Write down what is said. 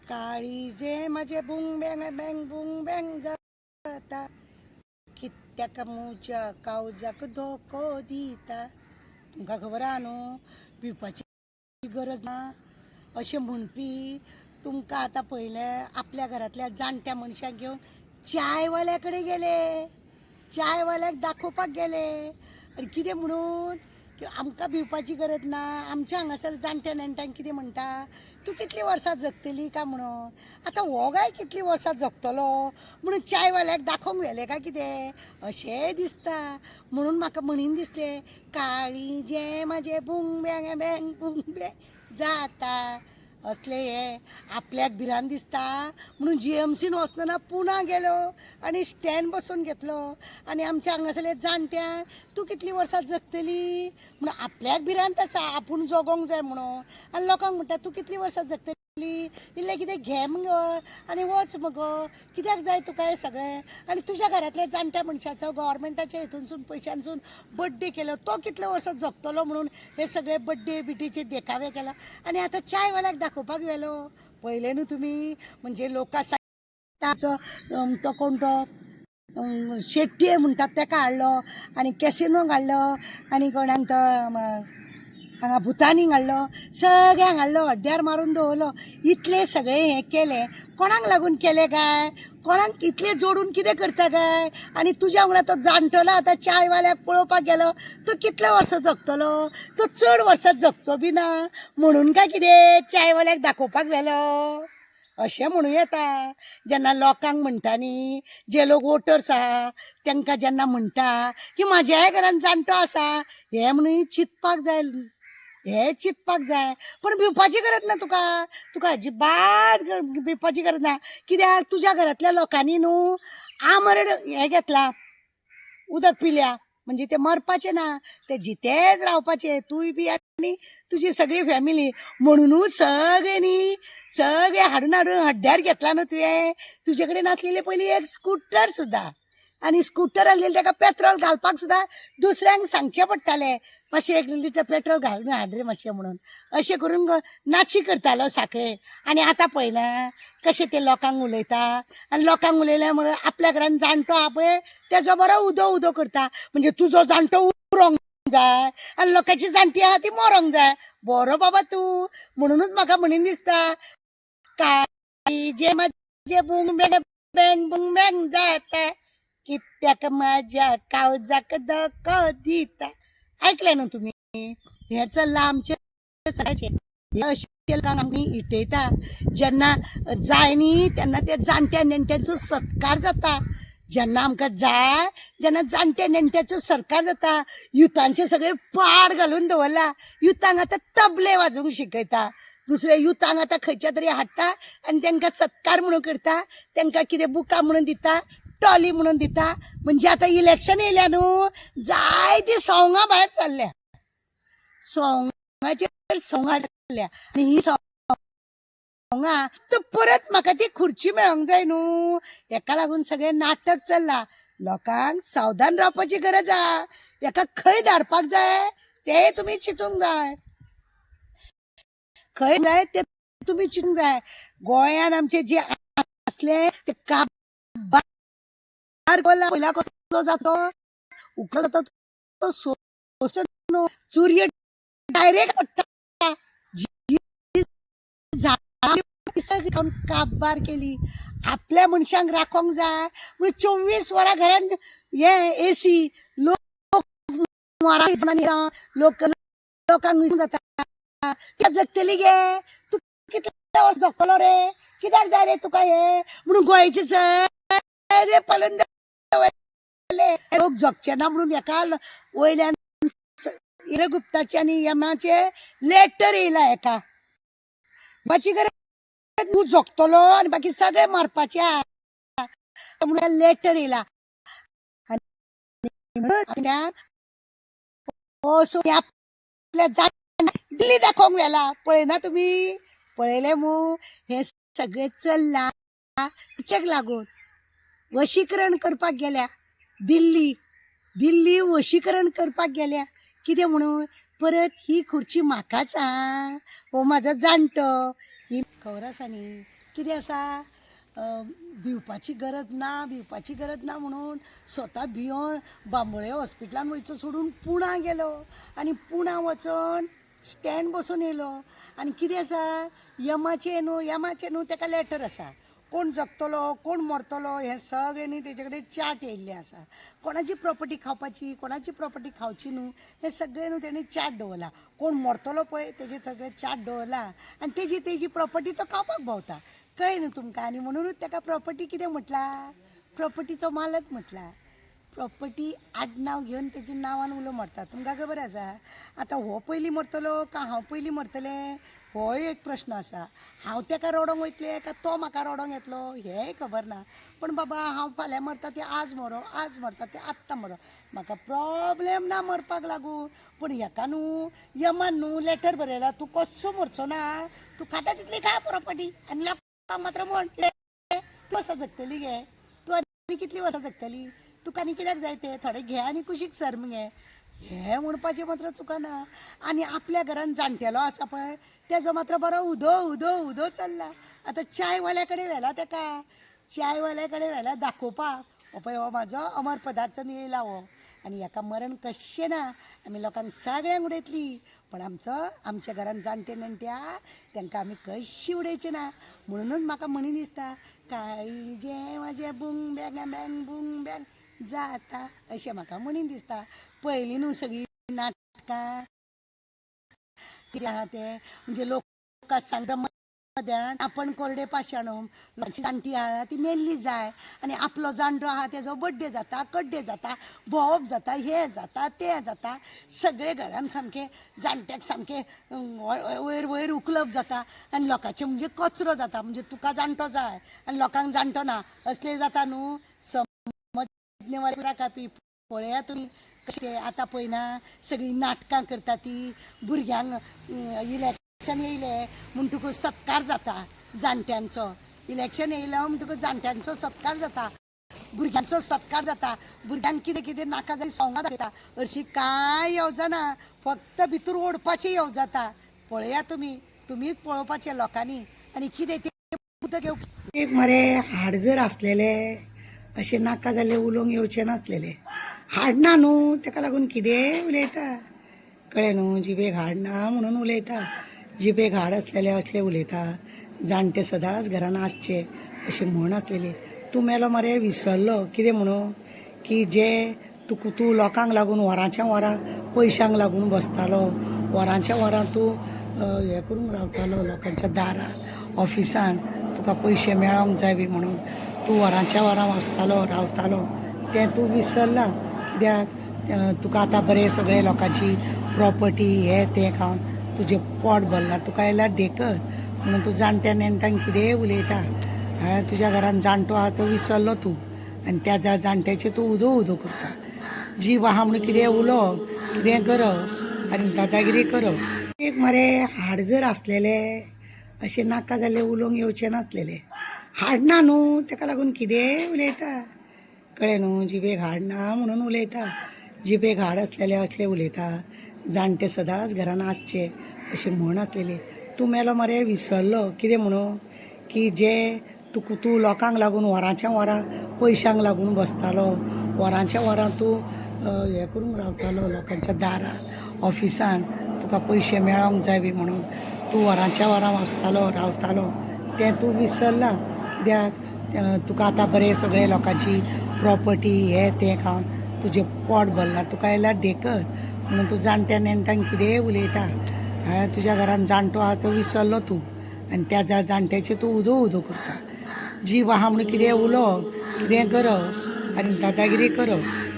काळी जे माझे बुंग बँग जाता कित्याक मुच्या काळजाक धोको दिता. तुमकां खबर आहा न्हू पिवपाची गरज ना अशें म्हणपी तुमकां आतां पयलें आपल्या घरांतल्या जाणट्या मनशाक घेवन चायवाल्या कडेन गेले, चायवाल्याक दाखोवपाक गेले आनी कितें म्हणून की आमकां भिवपाची गरज ना. आमच्या हांगासर जाणट्या नेणट्यांक कितें म्हणटा, तूं कितलीं वर्सां जगतली काय म्हणून. आतां हो गाय कितलीं वर्सां जगतलो म्हणून चायवाल्याक दाखोवंक व्हेले काय कितें अशें दिसता. म्हणून म्हाका म्हणीन दिसलें काळी जे म्हाजे बुंग बँग जाता असले हे आपल्याक भिरांत दिसता म्हणून जीएमसीन वचतना पुना गेलो आनी स्टँड बसून घेतलो आनी आमच्या हांगासरले जाणट्या तूं कितलीं वर्सां जगतली म्हणून आपल्याक भिरांत आसा आपूण जगोंक जाय म्हणून. आनी लोकांक म्हणटा तूं कितलीं वर्सां जगतली, इल्लें कितें घे मगो आनी वच मगो, कित्याक जाय तुका हें सगळें. आनी तुज्या घरांतल्या जाणट्या मनशाचो गव्हर्मेंटाच्या हितूनसून पयशांसून बड्डे केलो, तो कितले वर्सां जगतलो म्हणून हे सगळे बड्डे बिड्डेचे देखावे केला. आनी आतां चायवाल्याक दाखोवपाक गेलो. पयले न्हू तुमी म्हणजे लोकांचो तो कोण तो शेट्टी म्हणटात तेका हाडलो आनी कॅसिनोक हाडलो आनी कोणाक तो हांगा भुतानीक हाडलो, सगळ्यांक हाडलो हड्ड्यार मारून दवरलो. इतले सगळे हे केले कोणाक लागून केले काय, कोणाक इतले जोडून कितें करता काय. आनी तुज्या वांगडा तो जाणटलो आतां चायवाल्याक पळोवपाक गेलो तो कितले वर्सां जगतलो, तो चड वर्सां जगचो बी ना म्हणून काय कितें चायवाल्याक दाखोवपाक व्हेलो अशें म्हणूं येता. जेन्ना लोकांक म्हणटा न्ही जे लोक वोटर्स आहा तांकां जेन्ना म्हणटा की म्हाज्याय घरान जाणटो आसा हे म्हणून चिंतपाक जाय, हे चिंतपाक जाय. पण भिवपाची गरज ना तुका, तुका अजिबात भिवपाची गरज ना. कित्याक तुज्या घरांतल्या लोकांनी न्हू आमरण हें घेतला, उदक पिल्या म्हणजे ते मरपाचे ना, ते जितेच रावपाचे तूंय बी आनी तुजी सगळी फॅमिली. म्हणूनच सगळे न्ही सगळे हाडून हाडून हड्ड्यार घेतला न्हू तुवें. तुजे कडेन आसलेले पयलीं एक स्कूटर सुद्दां आनी स्कूटर आसलेले ताका पेट्रोल घालपाक सुद्दां दुसऱ्यांक सांगचें पडटालें मातशें 1 लिटर पेट्रोल घालून हाड रे मातशें म्हणून. अशें करून नाची करतालो साखळे. आनी आतां पळयलां कशें ते लोकांक उलयता आनी लोकांक उलयल्या म्हणून आपल्या घरान जाणटो आहा पळय तेजो बरो उदो उदो करता. म्हणजे तुजो जाणटो उरोंक जाय आनी लोकांची जाणटी आहा ती मरोंक जाय. बरो बाबा तूं. म्हणूनच म्हाका म्हणीन दिसता काळी जे म्हाजे बुंग बँग जाता कित्याक म्हाज्या काळजाक धोको दिता. ऐकलें न्हू तुमी, हें चल्लां आमचें सगळ्याचें. अशें लोकांक आमी इटयता. जेन्ना जाय न्ही तेन्ना ते जाणट्या नेणट्यांचो सत्कार जाता. जेन्ना आमकां जाय जेन्ना जाणट्या नेणट्याचो सत्कार जाता. युथांचे सगळे पाड घालून दवरला. युथांक आतां तबले वाजोवंक शिकयता. दुसरे युथांक आतां खंयच्या तरी हाडटा आनी तांकां सत्कार म्हणून करता, तांकां कितें बुकां म्हणून दिता, टॉली म्हणून दिता. म्हणजे आतां इलेक्शन येयल्या न्हू जायती सोंगां भायर चल्ल्या, सोंगाचेर सोंगां चल्ल्या आनी ही सोंगां तर परत म्हाका ती खुर्ची मेळोंक जाय न्हू हेका लागून सगळें नाटक चल्लां. लोकांक सावधान रावपाची गरज आहा. हेका खंय धाडपाक जाय तें तुमी चिंतूंक जाय, खंय जाय ते तुमी चिंतूंक जाय. गोंयान आमचे जे आसले ते पयला कसलो जातो उखल जातो तो सूर्य डायरेक्ट पडटा. झाडां काबार केली. आपल्या मनशांक राखोंक जाय म्हणून 24 वरां घरान हे एसी लोक लोकांक जाता जगतली गे. तूं कितले वर्स जगतलो रे, कित्याक जाय रे तुका हे म्हणून गोंयचे सगळे पळोवन लोक जगचे ना म्हणून हेका वयल्यान गुप्ताचे आनी यमाचे लेटर येयला. हेका मातशी गरज तूं जगतलो आनी बाकी सगळे मरपाचे म्हणून लेटर येयला. आपल्या दिल्ली दाखोवंक व्हेला. पळयना तुमी, पळयले मू हे सगळे चल्ला हाचेक लागून. वशीकरण करपाक गेल्या दिल्ली, दिल्ली वशीकरण करपाक गेल्या कितें म्हणून परत ही खुर्ची म्हाकाच आहा, हो म्हाजो जाणटो ही खबर आसा न्ही कितें आसा भिवपाची गरज ना म्हणून स्वता भियोन बांबोळे हॉस्पिटलान वयचो सोडून पुणा गेलो आनी पुणा वचून स्टँड बसून येयलो आनी कितें आसा यमाचे न्हू ताका लॅटर आसा कोण जगतलो कोण मरतलो हें सगळें न्ही तेजे कडेन चार्ट येयल्ले आसा कोणाची प्रॉपर्टी खावपाची कोणाची प्रॉपर्टी खावची न्हू हें सगळें न्हू तेणी चार्ट दवरला कोण मरतलो पळय तेजे सगळें चार्ट दवरला आनी तेजी प्रॉपर्टी तो खावपाक भोंवता कळ्ळें न्हू तुमकां आनी म्हणूनच ताका प्रॉपर्टी कितें म्हटला प्रॉपर्टीचो मालक म्हटला प्रॉपर्टी आडनांव घेवन तेजे नांवान उलो मारता तुमकां खबर आसा आतां हो पयलीं मरतलो काय हांव पयलीं मरतलें हो एक प्रश्न आसा हांव ताका रडोंक वयतलें काय तो म्हाका रडोंक येतलो हेंय खबर ना पण बाबा हांव फाल्यां मरता तें आज मरता तें आत्तां मरो म्हाका प्रॉब्लेम ना मरपाक लागून पण हेका न्हू यमान न्हू लॅटर बरयला तूं कसो मरचो ना तूं खाता तितली खा प्रॉपर्टी आनी लोकांक मात्र म्हण तूं वर्सां जगतली गे तूं आनी कितलीं वर्सां जगतली तुका आनी कित्याक जाय तें थोडें घे आनी कुशीक सर मगे हें म्हणपाचें मात्र चुकना आनी आपल्या घरान जाणटेलो आसा पळय तेजो मात्र बरो उदो चल्ला आतां चायवाल्या कडेन व्हेला ताका चायवाल्या कडेन व्हेला दाखोवपाक हो पळय हो म्हाजो अमर पदार्थ न्हियला हो आनी हेका मरण कशें ना आमी लोकांक सगळ्यांक उडयतली पण आमच्या घरान जाणटे नेणट्या तांकां आमी कशी उडयचे ना म्हणूनच म्हाका म्हणी दिसता काळीजें म्हाजें बुंग बँग जाता अशें म्हाका म्हणीन दिसता पयलीं न्हू सगळीं नाटकां कितें आहा तें म्हणजे लोक सांगता मध्यान आपण कोरडे पाशाणूम लोकांची जाणटी आहा ती मेल्ली जाय आनी आपलो जाणटो आहा तेजो बड्डे जाता कड्डे जाता भोंवप जाता हें जाता तें जाता सगळे घरान सामकें जाणट्याक सामकें वयर उखलप जाता आनी लोकांचें म्हणजे कचरो जाता म्हणजे तुका जाणटो जाय आनी लोकांक जाणटो ना असलें जाता न्हू कापी पळया तुमी कशें आतां पळयना सगळीं नाटकां करता ती भुरग्यांक इलेक्शन येयलें म्हणटकूच सत्कार जाता जाणट्यांचो इलेक्शन येयलो म्हणटकूच जाणट्यांचो सत्कार जाता भुरग्यांचो सत्कार जाता भुरग्यांक कितें कितें नाका जाय सोंगां दाखयता हरशीं कांय येवजना फक्त भितर ओडपाचें येव जाता पळया तुमीच पळोवपाचें लोकांनी आनी कितें तें उदक घेवप एक मरे हाड जर आसलेलें अशें नाका जाल्लें उलोवंक येवचें नासलेलें हाड ना न्हू ताका लागून कितेंय उलयता कळ्ळें न्हू जिबेक हाड ना म्हणून उलयता जिबेक हाड आसलेलें असलें उलयता जाणटे सदांच घरान आसचे अशी म्हण आसलेली तूं मेलो मरे विसरलो कितें म्हणून की जे तूं लोकांक लागून वरांच्या वरां पयशांक लागून बसतालो वरांच्या वरां तूं हें करूंक रावतालो लोकांच्या दारां ऑफिसान तुका पयशे मेळोंक जाय बी म्हणून तूं वरांच्या वरां वचतालो रावतालो तें तूं विसरला कित्याक तुका आतां बरें सगळे लोकांची प्रॉपर्टी हें तें खावन तुजें पोट भरलां तुका आयला डेकर म्हणून तूं जाणट्या नेणट्यांक कितेंय उलयता तुज्या घरान जाणटो आहा तो विसरलो तूं आनी त्या जाणट्याचेर तूं उदो करता जीव आहा म्हणून कितें उलोवप कितें करप आनी दादागिरी करप एक मरे हाड जर आसलेलें अशें नाका जाल्लें उलोवंक येवचें नासलेलें हाड ना न्हू ताका लागून कितेंय उलयता कळ्ळें न्हू जिबेक हाड ना म्हणून उलयता जिबेक हाड आसलेलें असलें उलयता जाणटे सदांच घरान आसचे अशी म्हण आसलेली तूं मेलो मरे विसरलो कितें म्हणून की जे तूं लोकांक लागून वरांच्या वरां पयशांक लागून बसतालो वरांच्या वरां तूं हें करूंक रावतालो लोकांच्या दारां ऑफिसान तुका पयशे मेळोंक जाय बी म्हणून तूं वरांच्या वरां वचतालो रावतालो तें तूं विसरला कित्याक तुका आतां बरें सगळे लोकांची प्रॉपर्टी हें तें खावन तुजें पोट भरलां तुका आयला डेकर म्हणून तूं जाणट्या नेणट्यांक कितेंय उलयता तुज्या घरान जाणटो आहा तो विसरलो तूं आनी त्या जाणट्याचेर तूं उदो करता जीव आहा म्हणून कितें उलोवप कितें करप आनी दादागिरी करप